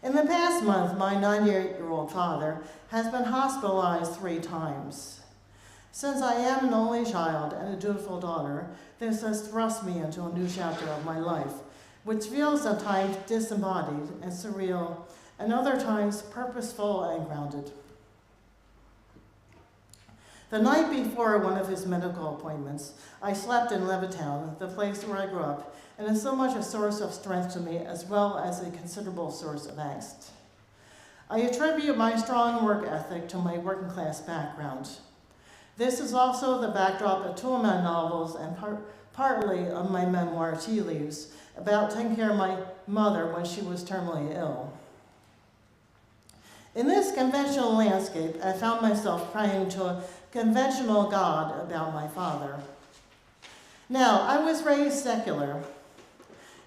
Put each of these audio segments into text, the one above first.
In the past month, my 98-year-old father has been hospitalized 3 times. Since I am an only child and a dutiful daughter, this has thrust me into a new chapter of my life, which feels at times disembodied and surreal, and other times purposeful and grounded. The night before one of his medical appointments, I slept in Levittown, the place where I grew up, and is so much a source of strength to me as well as a considerable source of angst. I attribute my strong work ethic to my working class background. This is also the backdrop of 2 of my novels and partly of my memoir, Tea Leaves, about taking care of my mother when she was terminally ill. In this conventional landscape, I found myself praying to a conventional God about my father. Now, I was raised secular.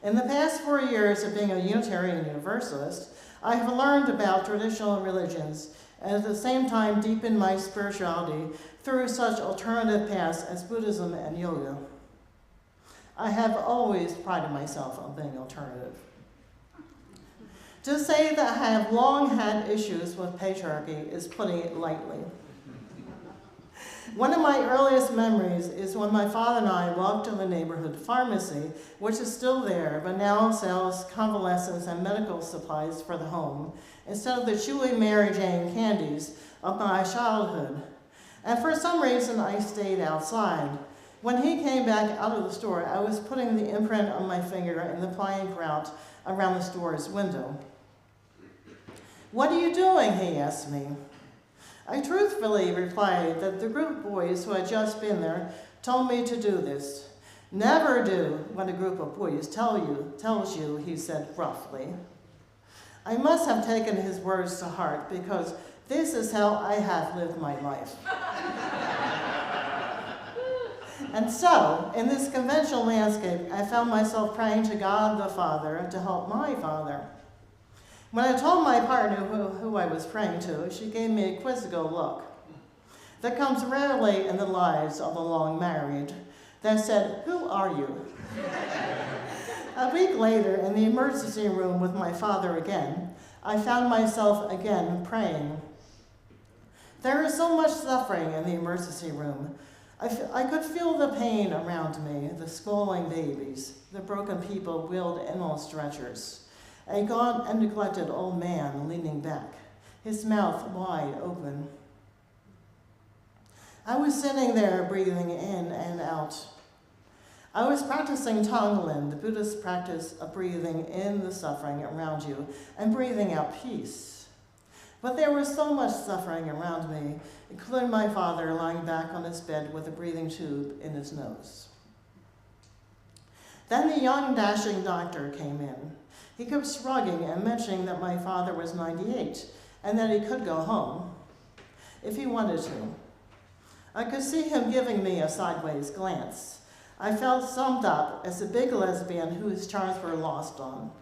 In the past 4 years of being a Unitarian Universalist, I have learned about traditional religions and at the same time deepened my spirituality through such alternative paths as Buddhism and yoga. I have always prided myself on being alternative. To say that I have long had issues with patriarchy is putting it lightly. One of my earliest memories is when my father and I walked to the neighborhood pharmacy, which is still there, but now sells convalescents and medical supplies for the home, instead of the chewy Mary Jane candies of my childhood. And for some reason, I stayed outside. When he came back out of the store, I was putting the imprint on my finger in the plank route around the store's window. "What are you doing?" he asked me. I truthfully replied that the group of boys who had just been there told me to do this. "Never do what a group of boys tells you," he said gruffly. I must have taken his words to heart because this is how I have lived my life. And so, in this conventional landscape, I found myself praying to God the Father to help my father. When I told my partner who I was praying to, she gave me a quizzical look that comes rarely in the lives of the long married, that said, "Who are you?" A week later, in the emergency room with my father again, I found myself again praying. There is so much suffering in the emergency room. I could feel the pain around me, the squalling babies, the broken people wheeled in on stretchers, a gaunt and neglected old man leaning back, his mouth wide open. I was sitting there breathing in and out. I was practicing Tonglen, the Buddhist practice of breathing in the suffering around you and breathing out peace. But there was so much suffering around me, including my father lying back on his bed with a breathing tube in his nose. Then the young, dashing doctor came in. He kept shrugging and mentioning that my father was 98 and that he could go home if he wanted to. I could see him giving me a sideways glance. I felt summed up as a big lesbian whose charms were lost on.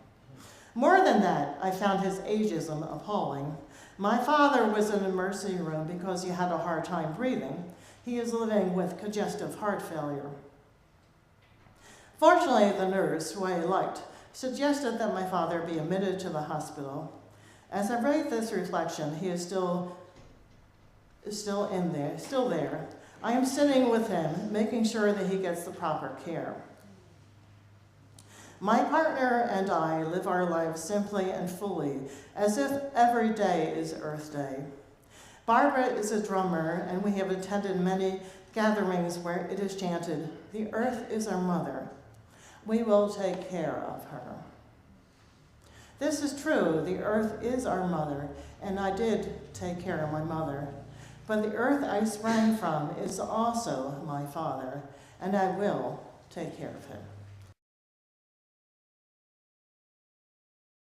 More than that, I found his ageism appalling. My father was in an emergency room because he had a hard time breathing. He is living with congestive heart failure. Fortunately, the nurse, who I liked, suggested that my father be admitted to the hospital. As I write this reflection, he is still there. I am sitting with him, making sure that he gets the proper care. My partner and I live our lives simply and fully, as if every day is Earth Day. Barbara is a drummer, and we have attended many gatherings where it is chanted, "The earth is our mother. We will take care of her." This is true, the earth is our mother, and I did take care of my mother. But the earth I sprang from is also my father, and I will take care of him.